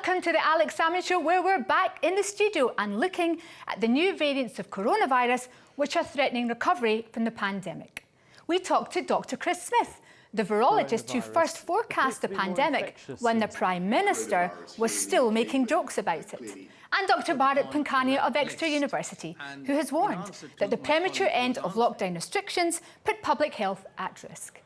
Welcome to the Alex Salmond Show, where we're back in the studio and looking at the new variants of coronavirus which are threatening recovery from the pandemic. We talked to Dr. Chris Smith, the virologist who first forecast the pandemic when the Prime Minister was still making jokes about it. And Dr. Bharat Pankania of Exeter University, who has warned that the premature end of lockdown restrictions put public health at risk.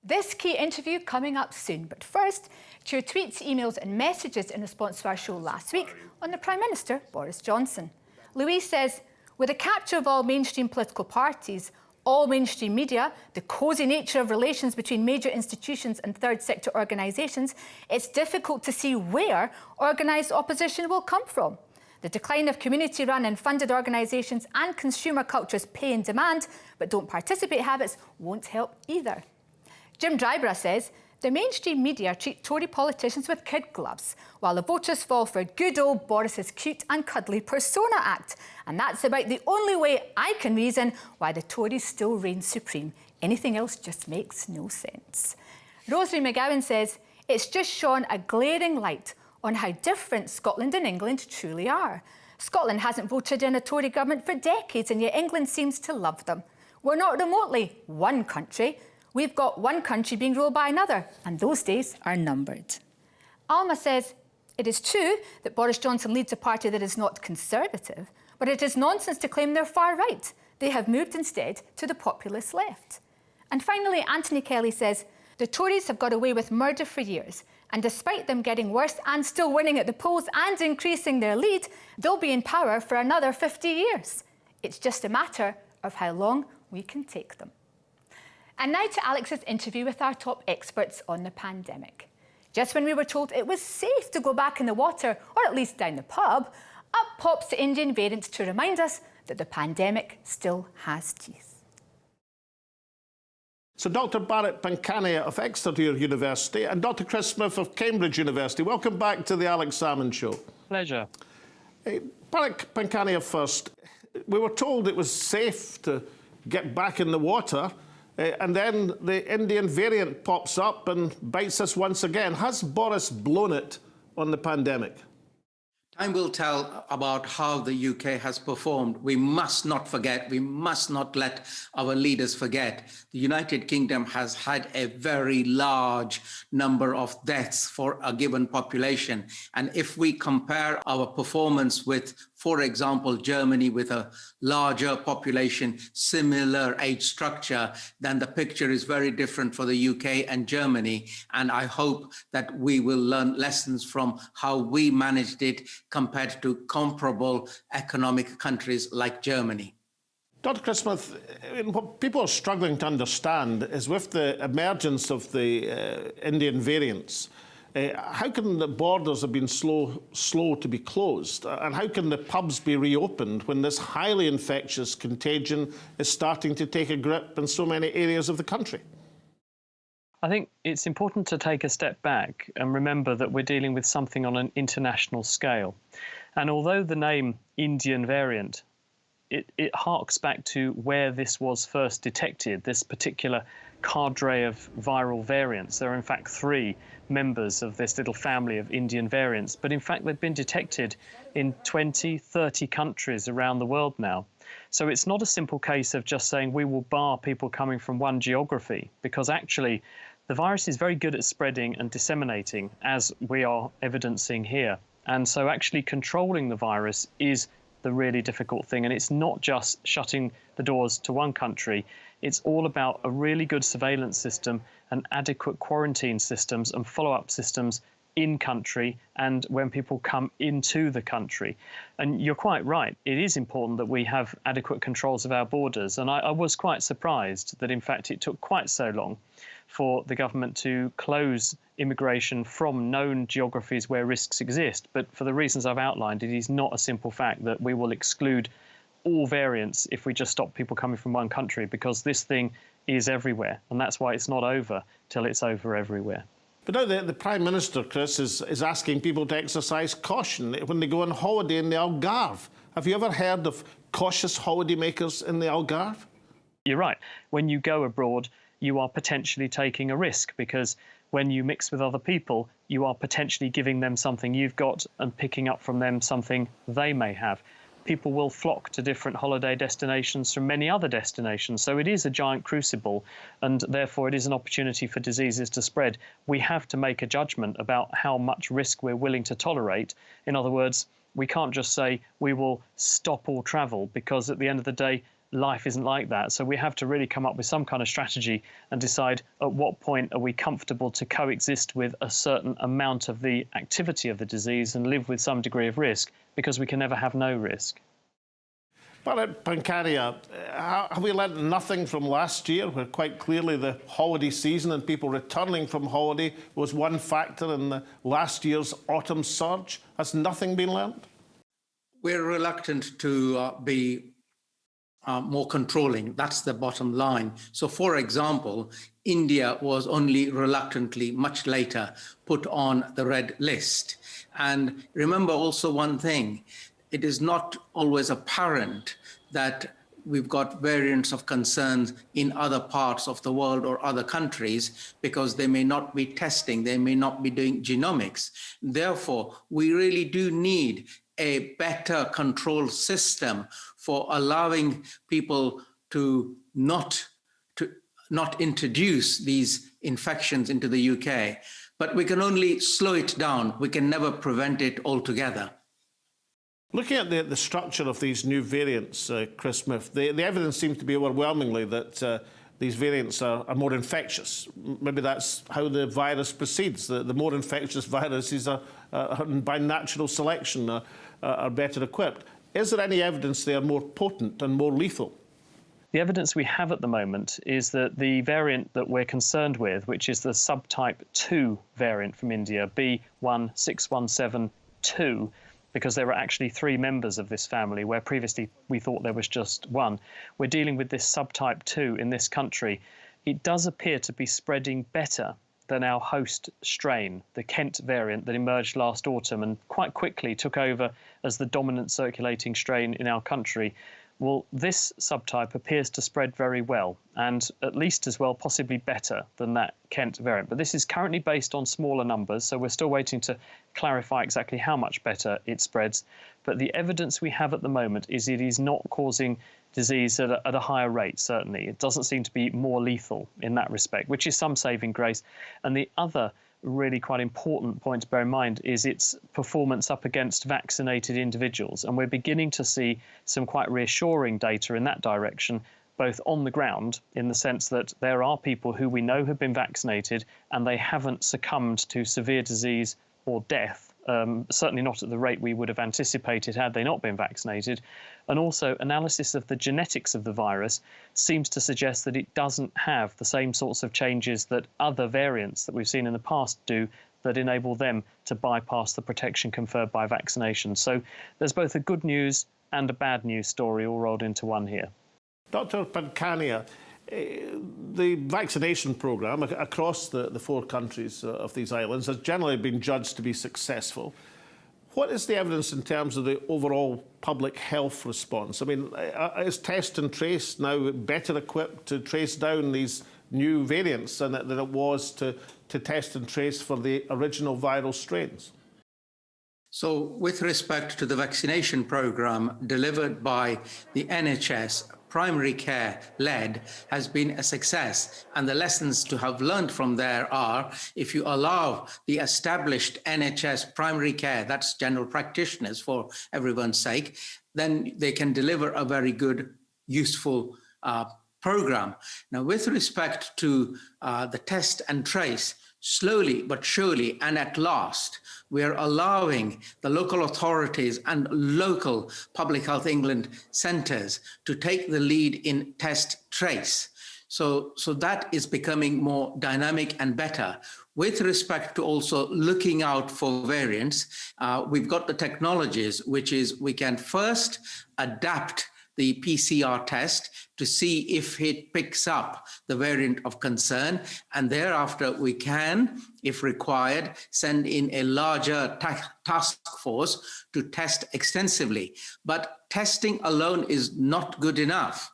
This key interview coming up soon, but first, to your tweets, emails and messages in response to our show last week on the Prime Minister, Boris Johnson. Louise says, with the capture of all mainstream political parties, all mainstream media, the cosy nature of relations between major institutions and third sector organisations, it's difficult to see where organised opposition will come from. The decline of community-run and funded organisations and consumer culture's pay and demand, but don't participate habits won't help either. Jim Dryborough says, the mainstream media treat Tory politicians with kid gloves, while the voters fall for good old Boris's cute and cuddly persona act. And that's about the only way I can reason why the Tories still reign supreme. Anything else just makes no sense. Rosemary McGowan says, it's just shone a glaring light on how different Scotland and England truly are. Scotland hasn't voted in a Tory government for decades, and yet England seems to love them. We're not remotely one country. We've got one country being ruled by another, and those days are numbered. Alma says, it is true that Boris Johnson leads a party that is not conservative, but it is nonsense to claim they're far right. They have moved instead to the populist left. And finally, Anthony Kelly says, the Tories have got away with murder for years, and despite them getting worse and still winning at the polls and increasing their lead, they'll be in power for another 50 years. It's just a matter of how long we can take them. And now to Alex's interview with our top experts on the pandemic. Just when we were told it was safe to go back in the water, or at least down the pub, up pops the Indian variant to remind us that the pandemic still has teeth. So Dr. Bharat Pankania of Exeter University and Dr. Chris Smith of Cambridge University, welcome back to the Alex Salmond Show. Pleasure. Bharat Pankania first. We were told it was safe to get back in the water, and then the Indian variant pops up and bites us once again. Has Boris blown it on the pandemic? Time will tell about how the UK has performed. We must not forget, we must not let our leaders forget. The United Kingdom has had a very large number of deaths for a given population. And if we compare our performance with, for example, Germany with a larger population, similar age structure, then the picture is very different for the UK and Germany. And I hope that we will learn lessons from how we managed it compared to comparable economic countries like Germany. Dr. Chris Smith, what people are struggling to understand is with the emergence of the Indian variants, how can the borders have been slow to be closed? And how can the pubs be reopened when this highly infectious contagion is starting to take a grip in so many areas of the country? I think it's important to take a step back and remember that we're dealing with something on an international scale. And although the name Indian variant, it harks back to where this was first detected, this particular cadre of viral variants. There are in fact 3 members of this little family of Indian variants, but in fact they've been detected in 20, 30 countries around the world now. So it's not a simple case of just saying we will bar people coming from one geography, because actually the virus is very good at spreading and disseminating, as we are evidencing here. And so actually controlling the virus is the really difficult thing. And it's not just shutting the doors to one country. It's all about a really good surveillance system and adequate quarantine systems and follow-up systems in country and when people come into the country. And you're quite right, it is important that we have adequate controls of our borders. And I was quite surprised that in fact it took quite so long for the government to close immigration from known geographies where risks exist. But for the reasons I've outlined, it is not a simple fact that we will exclude all variants if we just stop people coming from one country, because this thing is everywhere. And that's why it's not over till it's over everywhere. But now the Prime Minister, Chris, is asking people to exercise caution when they go on holiday in the Algarve. Have you ever heard of cautious holidaymakers in the Algarve? You're right. When you go abroad, you are potentially taking a risk, because when you mix with other people, you are potentially giving them something you've got and picking up from them something they may have. People will flock to different holiday destinations from many other destinations. So it is a giant crucible, and therefore it is an opportunity for diseases to spread. We have to make a judgment about how much risk we're willing to tolerate. In other words, we can't just say we will stop all travel, because at the end of the day, life isn't like that. So we have to really come up with some kind of strategy and decide at what point are we comfortable to coexist with a certain amount of the activity of the disease and live with some degree of risk, because we can never have no risk. But at Pancaria, have we learned nothing from last year, where quite clearly the holiday season and people returning from holiday was one factor in the last year's autumn surge? Has nothing been learned? We're reluctant to be more controlling. That's the bottom line. So, for example, India was only reluctantly, much later, put on the red list. And remember also one thing, it is not always apparent that we've got variants of concerns in other parts of the world or other countries, because they may not be testing, they may not be doing genomics. Therefore, we really do need a better control system for allowing people to not introduce these infections into the UK. But we can only slow it down. We can never prevent it altogether. Looking at the structure of these new variants, Chris Smith, the evidence seems to be overwhelmingly that these variants are more infectious. Maybe that's how the virus proceeds. The more infectious viruses are by natural selection, are better equipped. Is there any evidence they are more potent and more lethal? The evidence we have at the moment is that the variant that we're concerned with, which is the subtype 2 variant from India, B16172, because there are actually 3 members of this family, where previously we thought there was just one. We're dealing with this subtype 2 in this country. It does appear to be spreading better than our host strain, the Kent variant that emerged last autumn and quite quickly took over as the dominant circulating strain in our country. Well, this subtype appears to spread very well, and at least as well, possibly better than that Kent variant. But this is currently based on smaller numbers, so we're still waiting to clarify exactly how much better it spreads. But the evidence we have at the moment is it is not causing disease at a higher rate, certainly. It doesn't seem to be more lethal in that respect, which is some saving grace. And the other really quite important point to bear in mind is its performance up against vaccinated individuals. And we're beginning to see some quite reassuring data in that direction, both on the ground, in the sense that there are people who we know have been vaccinated and they haven't succumbed to severe disease or death. Certainly not at the rate we would have anticipated had they not been vaccinated. And also, analysis of the genetics of the virus seems to suggest that it doesn't have the same sorts of changes that other variants that we've seen in the past do, that enable them to bypass the protection conferred by vaccination. So there's both a good news and a bad news story all rolled into one here. Dr. Pankania, the vaccination programme across the 4 countries of these islands has generally been judged to be successful. What is the evidence in terms of the overall public health response? I mean, is test and trace now better equipped to trace down these new variants than it was to test and trace for the original viral strains? So with respect to the vaccination programme delivered by the NHS, primary care led, has been a success. And the lessons to have learned from there are, if you allow the established NHS primary care, that's general practitioners for everyone's sake, then they can deliver a very good, useful program. Now, with respect to the test and trace, slowly but surely and at last, we are allowing the local authorities and local Public Health England centres to take the lead in test trace. So that is becoming more dynamic and better. With respect to also looking out for variants, we've got the technologies, which is we can first adapt the PCR test to see if it picks up the variant of concern. And thereafter, we can, if required, send in a larger task force to test extensively. But testing alone is not good enough.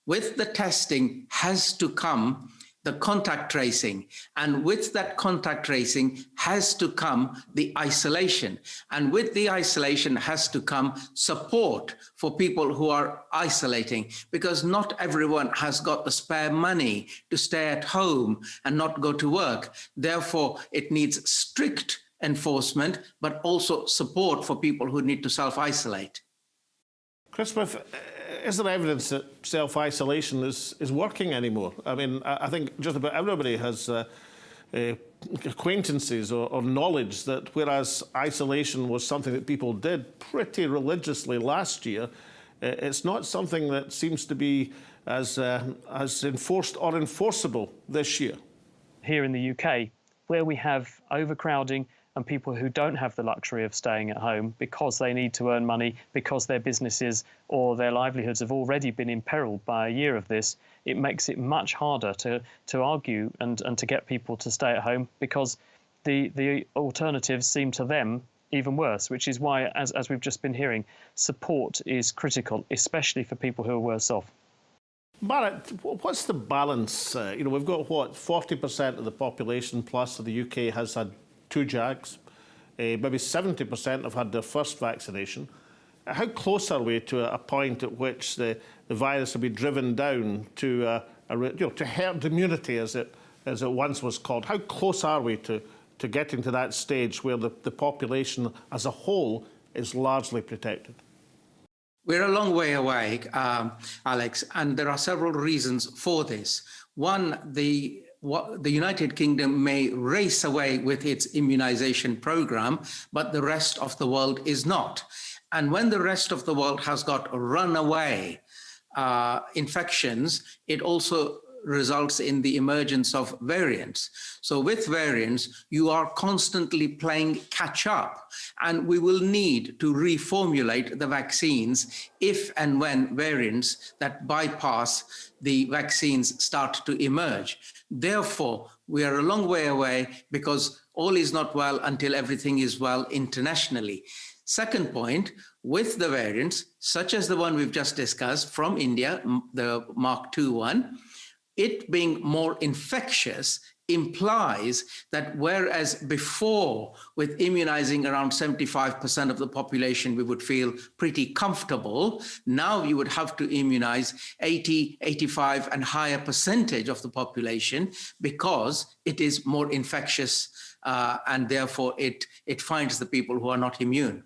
With the testing has to come the contact tracing. And with that contact tracing has to come the isolation. And with the isolation has to come support for people who are isolating, because not everyone has got the spare money to stay at home and not go to work. Therefore, it needs strict enforcement, but also support for people who need to self-isolate. Chris Smith, is there evidence that self-isolation is working anymore? I mean, I think just about everybody has acquaintances or knowledge that whereas isolation was something that people did pretty religiously last year, it's not something that seems to be as enforced or enforceable this year. Here in the UK, where we have overcrowding and people who don't have the luxury of staying at home because they need to earn money, because their businesses or their livelihoods have already been imperiled by a year of this, it makes it much harder to argue and to get people to stay at home, because the alternatives seem to them even worse, which is why, as we've just been hearing, support is critical, especially for people who are worse off. Barrett, what's the balance? We've got, 40% of the population plus of the UK has had 2 jags. Maybe 70% have had their first vaccination. How close are we to a point at which the virus will be driven down to to herd immunity, as it once was called? How close are we to getting to that stage where the population as a whole is largely protected? We're a long way away, Alex, and there are several reasons for this. One, the United Kingdom may race away with its immunization program, but the rest of the world is not. And when the rest of the world has got runaway infections, it also results in the emergence of variants. So with variants, you are constantly playing catch up, and we will need to reformulate the vaccines if and when variants that bypass the vaccines start to emerge. Therefore, we are a long way away, because all is not well until everything is well internationally. Second point, with the variants, such as the one we've just discussed from India, the Mark II one, it being more infectious implies that whereas before with immunizing around 75% of the population, we would feel pretty comfortable, now you would have to immunize 80, 85 and higher percentage of the population, because it is more infectious and therefore it finds the people who are not immune.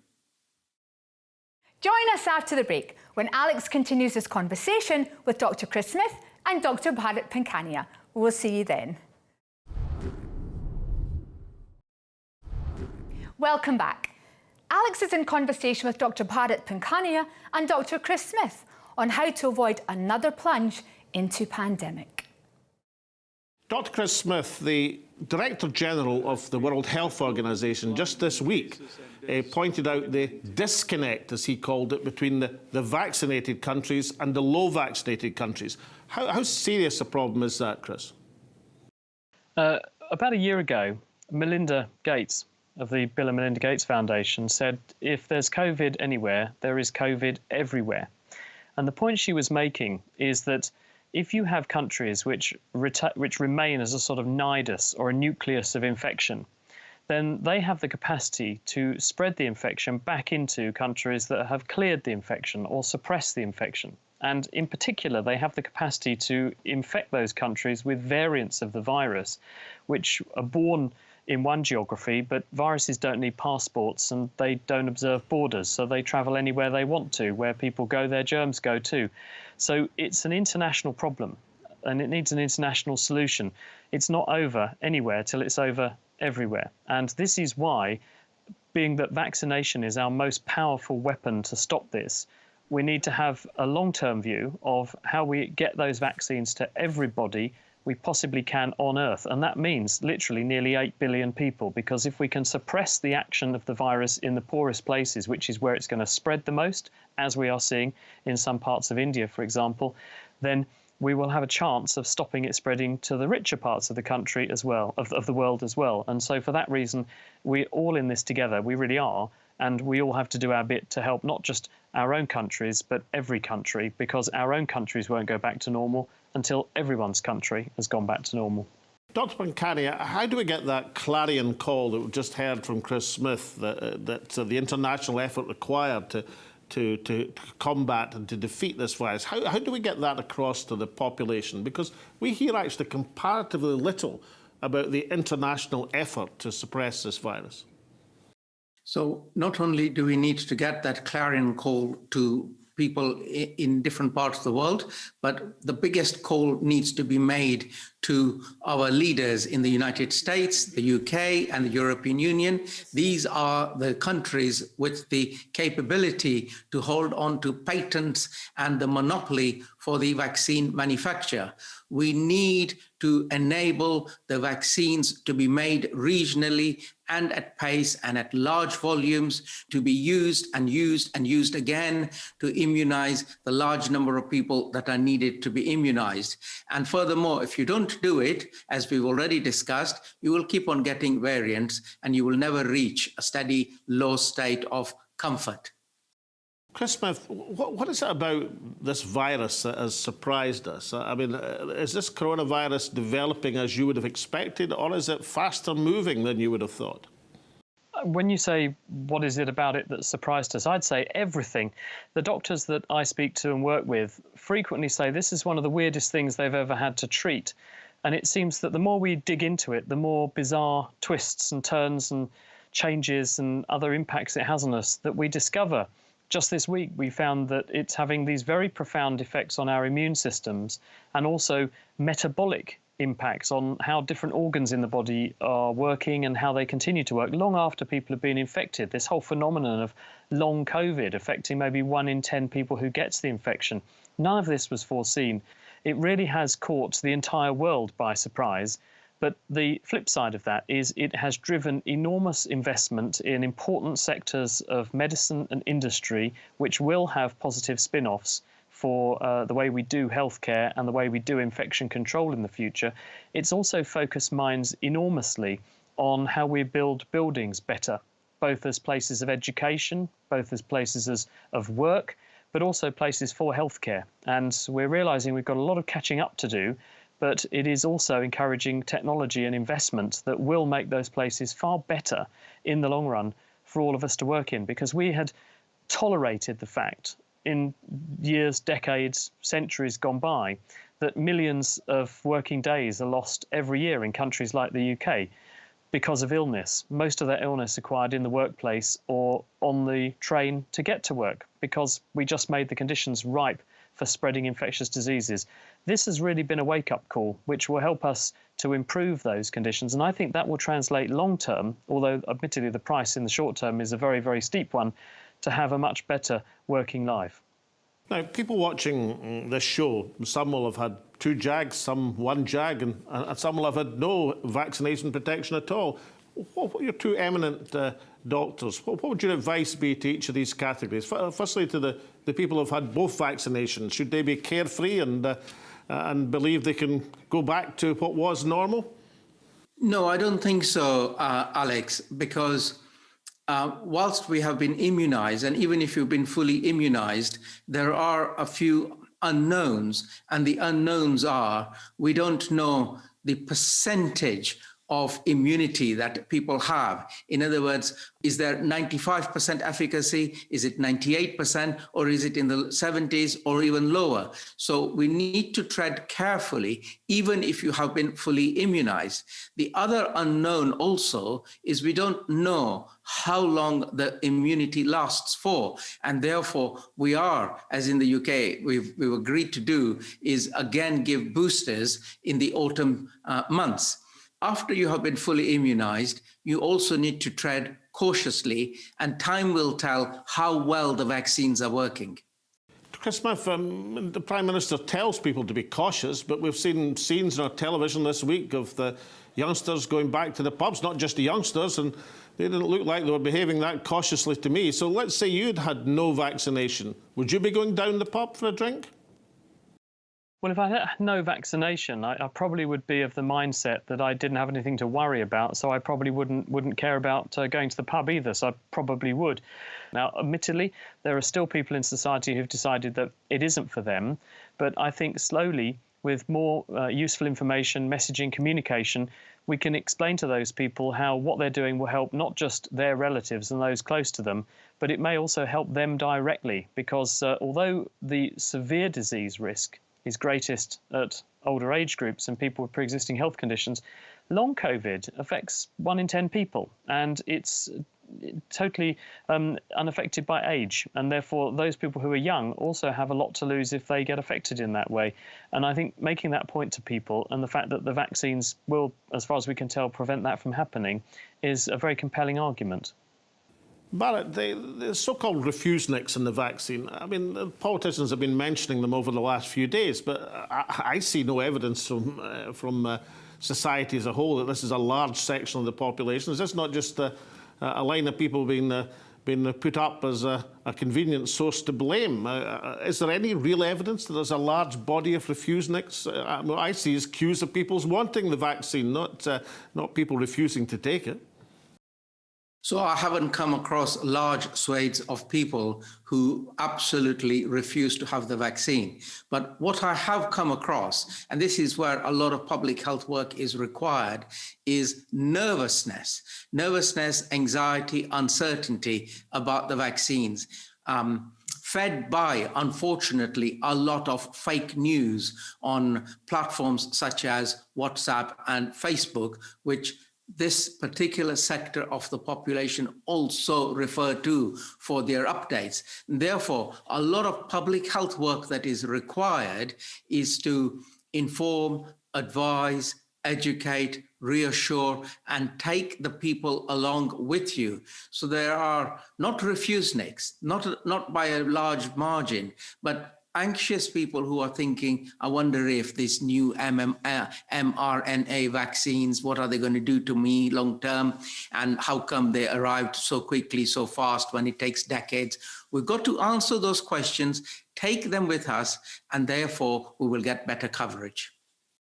Join us after the break when Alex continues his conversation with Dr. Chris Smith and Dr. Bharat Pankhania. We'll see you then. Welcome back. Alex is in conversation with Dr. Bharat Pankhania and Dr. Chris Smith on how to avoid another plunge into pandemic. Dr. Chris Smith, the Director General of the World Health Organization, just this week pointed out the disconnect, as he called it, between the vaccinated countries and the low vaccinated countries. How serious a problem is that, Chris? About a year ago, Melinda Gates of the Bill and Melinda Gates Foundation said, if there's COVID anywhere, there is COVID everywhere. And the point she was making is that if you have countries which remain as a sort of nidus or a nucleus of infection, then they have the capacity to spread the infection back into countries that have cleared the infection or suppressed the infection. And in particular, they have the capacity to infect those countries with variants of the virus, which are born in one geography, but viruses don't need passports and they don't observe borders, so they travel anywhere they want to. Where people go, their germs go too. So it's an international problem and it needs an international solution. It's not over anywhere till it's over everywhere. And this is why, being that vaccination is our most powerful weapon to stop this, we need to have a long-term view of how we get those vaccines to everybody we possibly can on Earth. And that means literally nearly 8 billion people, because if we can suppress the action of the virus in the poorest places, which is where it's going to spread the most, as we are seeing in some parts of India, for example, then we will have a chance of stopping it spreading to the richer parts of the country as well, of the world as well. And so for that reason, we're all in this together, we really are. And we all have to do our bit to help not just our own countries, but every country, because our own countries won't go back to normal until everyone's country has gone back to normal. Dr. Pankani, how do we get that clarion call that we've just heard from Chris Smith, that the international effort required to combat and to defeat this virus? How do we get that across to the population? Because we hear actually comparatively little about the international effort to suppress this virus. So not only do we need to get that clarion call to people in different parts of the world, but the biggest call needs to be made to our leaders in the United States, the UK, and the European Union. These are the countries with the capability to hold on to patents and the monopoly for the vaccine manufacture. We need to enable the vaccines to be made regionally and at pace and at large volumes, to be used and used and used again to immunize the large number of people that are needed to be immunized. And furthermore, if you don't do it, as we've already discussed, you will keep on getting variants and you will never reach a steady low state of comfort. Chris Smith, what is it about this virus that has surprised us? I mean, is this coronavirus developing as you would have expected, or is it faster moving than you would have thought? When you say, what is it about it that surprised us, I'd say everything. The doctors that I speak to and work with frequently say this is one of the weirdest things they've ever had to treat. And it seems that the more we dig into it, the more bizarre twists and turns and changes and other impacts it has on us that we discover. Just this week, we found that it's having these very profound effects on our immune systems and also metabolic impacts on how different organs in the body are working and how they continue to work long after people have been infected. This whole phenomenon of long COVID affecting maybe 1 in 10 people who gets the infection. None of this was foreseen. It really has caught the entire world by surprise. But the flip side of that is it has driven enormous investment in important sectors of medicine and industry, which will have positive spin-offs for the way we do healthcare and the way we do infection control in the future. It's also focused minds enormously on how we build buildings better, both as places of education, both as places of work, but also places for healthcare. And we're realizing we've got a lot of catching up to do, but it is also encouraging technology and investment that will make those places far better in the long run for all of us to work in, because we had tolerated the fact in years, decades, centuries gone by that millions of working days are lost every year in countries like the UK because of illness. Most of that illness acquired in the workplace or on the train to get to work because we just made the conditions ripe for spreading infectious diseases. This has really been a wake-up call, which will help us to improve those conditions. And I think that will translate long-term, although admittedly the price in the short term is a very, very steep one, to have a much better working life. Now, people watching this show, some will have had 2 jags, some 1 jag, and some will have had no vaccination protection at all. What are your 2 eminent doctors? What would your advice be to each of these categories? Firstly, to the people who have had both vaccinations, should they be carefree and believe they can go back to what was normal? No, I don't think so, Alex, because whilst we have been immunized, and even if you've been fully immunized, there are a few unknowns, and the unknowns are we don't know the percentage of immunity that people have. In other words, is there 95% efficacy? Is it 98%? Or is it in the 70s or even lower? So we need to tread carefully, even if you have been fully immunized. The other unknown also is we don't know how long the immunity lasts for. And therefore, we are, as in the UK, we've agreed to do, is again give boosters in the autumn months. After you have been fully immunized, you also need to tread cautiously, and time will tell how well the vaccines are working. Chris Smith, the Prime Minister tells people to be cautious, but we've seen scenes on our television this week of the youngsters going back to the pubs, not just the youngsters, and they didn't look like they were behaving that cautiously to me. So let's say you'd had no vaccination. Would you be going down the pub for a drink? Well, if I had no vaccination, I probably would be of the mindset that I didn't have anything to worry about, so I probably wouldn't care about going to the pub either, so I probably would. Now, admittedly, there are still people in society who've decided that it isn't for them, but I think slowly, with more useful information, messaging, communication, we can explain to those people how what they're doing will help not just their relatives and those close to them, but it may also help them directly, because although the severe disease risk is greatest at older age groups and people with pre-existing health conditions, long COVID affects 1 in 10 people, and it's totally unaffected by age, and therefore those people who are young also have a lot to lose if they get affected in that way. And I think making that point to people, and the fact that the vaccines will, as far as we can tell, prevent that from happening, is a very compelling argument. Barrett, the so-called refuseniks in the vaccine, I mean, the politicians have been mentioning them over the last few days, but I see no evidence from society as a whole that this is a large section of the population. Is this not just a line of people being put up as a convenient source to blame? Is there any real evidence that there's a large body of refuseniks? What I see is queues of people wanting the vaccine, not people refusing to take it. So I haven't come across large swathes of people who absolutely refuse to have the vaccine. But what I have come across, and this is where a lot of public health work is required, is nervousness, anxiety, uncertainty about the vaccines. Fed by, unfortunately, a lot of fake news on platforms such as WhatsApp and Facebook, which this particular sector of the population also refer to for their updates. Therefore, a lot of public health work that is required is to inform, advise, educate, reassure, and take the people along with you. So there are not refuseniks, not by a large margin, but anxious people who are thinking, I wonder if this new mRNA vaccines, what are they going to do to me long term? And how come they arrived so quickly, so fast when it takes decades? We've got to answer those questions, take them with us, and therefore we will get better coverage.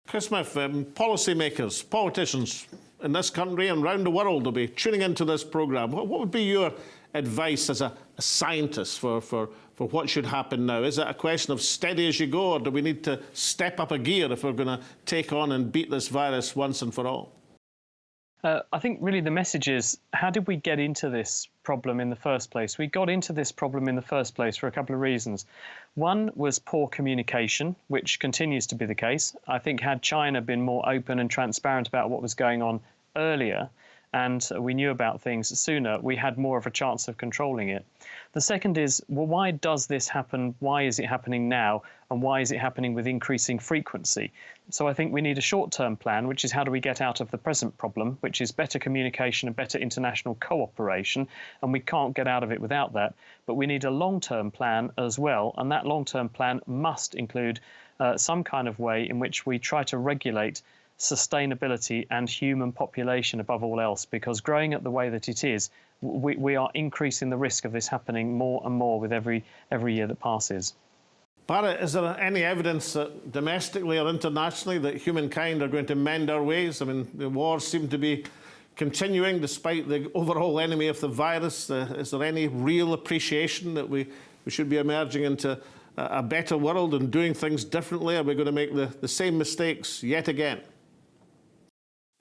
Chris Smith, policymakers, politicians in this country and around the world will be tuning into this programme. What would be your advice as a scientist for what should happen now? Is it a question of steady as you go, or do we need to step up a gear if we're going to take on and beat this virus once and for all? I think really the message is, how did we get into this problem in the first place? We got into this problem in the first place for a couple of reasons. One was poor communication, which continues to be the case. I think had China been more open and transparent about what was going on earlier, and we knew about things sooner, we had more of a chance of controlling it. The second is, well, why does this happen? Why is it happening now? And why is it happening with increasing frequency? So I think we need a short-term plan, which is how do we get out of the present problem, which is better communication and better international cooperation, and we can't get out of it without that. But we need a long-term plan as well, and that long-term plan must include some kind of way in which we try to regulate sustainability and human population above all else, because growing at the way that it is, we are increasing the risk of this happening more and more with every year that passes. Barrett, is there any evidence that domestically or internationally that humankind are going to mend our ways? I mean, the wars seem to be continuing despite the overall enemy of the virus. Is there any real appreciation that we should be emerging into a better world and doing things differently? Are we going to make the same mistakes yet again?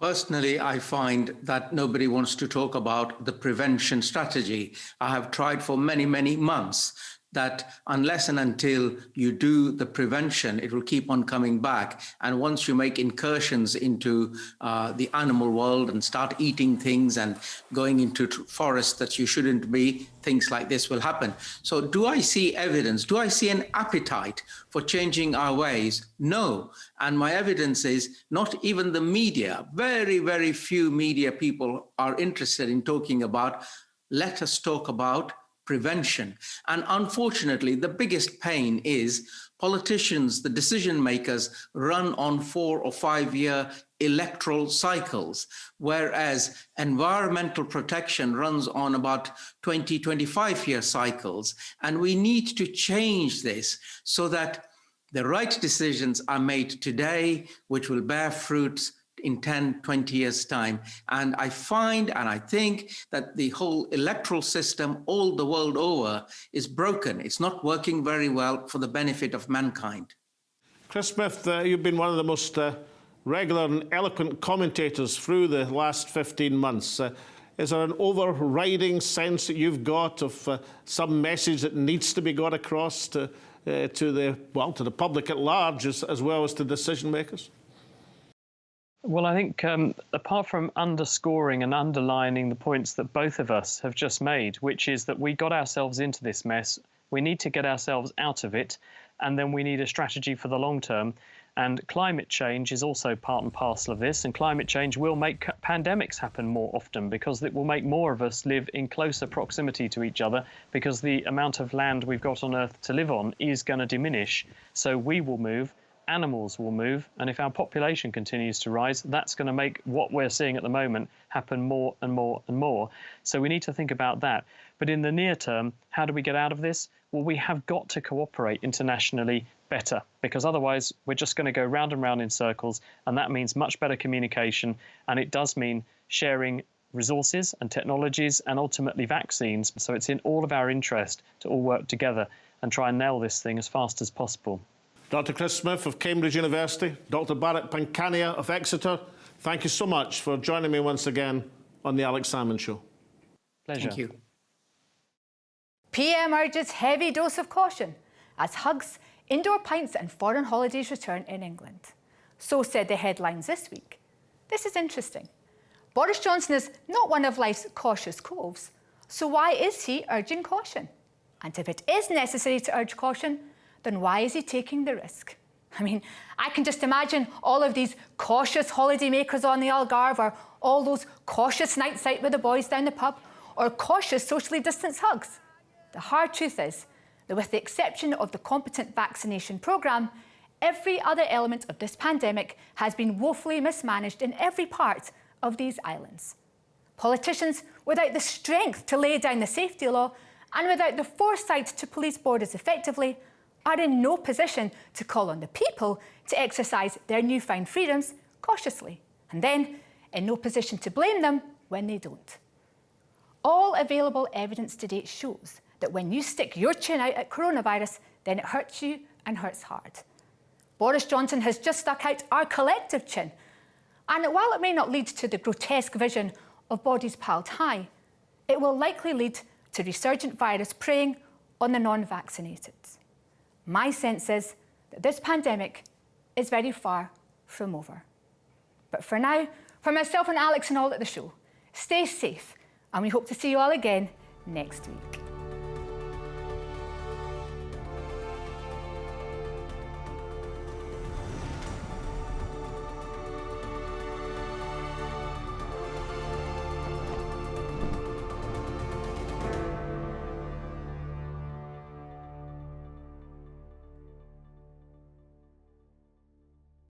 Personally, I find that nobody wants to talk about the prevention strategy. I have tried for many, many months that unless and until you do the prevention, it will keep on coming back. And once you make incursions into the animal world and start eating things and going into forests that you shouldn't be, things like this will happen. So do I see evidence? Do I see an appetite for changing our ways? No. And my evidence is not even the media. Very, very few media people are interested in talking about, let us talk about prevention. And unfortunately, the biggest pain is politicians, the decision makers, run on 4 or 5 year electoral cycles, whereas environmental protection runs on about 20, 25 year cycles. And we need to change this so that The right decisions are made today, which will bear fruits in 10, 20 years' time. And I find and I think that the whole electoral system all the world over is broken. It's not working very well for the benefit of mankind. Chris Smith, you've been one of the most regular and eloquent commentators through the last 15 months. Is there an overriding sense that you've got of some message that needs to be got across to the public at large as well as to decision makers? Well, I think apart from underscoring and underlining the points that both of us have just made, which is that we got ourselves into this mess, we need to get ourselves out of it, and then we need a strategy for the long term. And climate change is also part and parcel of this, and climate change will make pandemics happen more often because it will make more of us live in closer proximity to each other, because the amount of land we've got on Earth to live on is going to diminish. So we will move, animals will move, and if our population continues to rise, that's going to make what we're seeing at the moment happen more and more and more. So we need to think about that. But in the near term, how do we get out of this? Well, we have got to cooperate internationally better, because otherwise we're just going to go round and round in circles, and that means much better communication, and it does mean sharing resources and technologies and ultimately vaccines. So it's in all of our interest to all work together and try and nail this thing as fast as possible. Dr. Chris Smith of Cambridge University, Dr. Bharat Pankania of Exeter, thank you so much for joining me once again on the Alex Salmond Show. Pleasure. Thank you. PM urges heavy dose of caution as hugs, indoor pints and foreign holidays return in England. So said the headlines this week. This is interesting. Boris Johnson is not one of life's cautious coves. So why is he urging caution? And if it is necessary to urge caution, then why is he taking the risk? I mean, I can just imagine all of these cautious holidaymakers on the Algarve, or all those cautious nights out with the boys down the pub, or cautious socially distanced hugs. The hard truth is that with the exception of the competent vaccination programme, every other element of this pandemic has been woefully mismanaged in every part of these islands. Politicians without the strength to lay down the safety law and without the foresight to police borders effectively are in no position to call on the people to exercise their newfound freedoms cautiously, and then in no position to blame them when they don't. All available evidence to date shows that when you stick your chin out at coronavirus, then it hurts you and hurts hard. Boris Johnson has just stuck out our collective chin. And while it may not lead to the grotesque vision of bodies piled high, it will likely lead to resurgent virus preying on the non-vaccinated. My sense is that this pandemic is very far from over. But for now, for myself and Alex and all at the show, stay safe, and we hope to see you all again next week.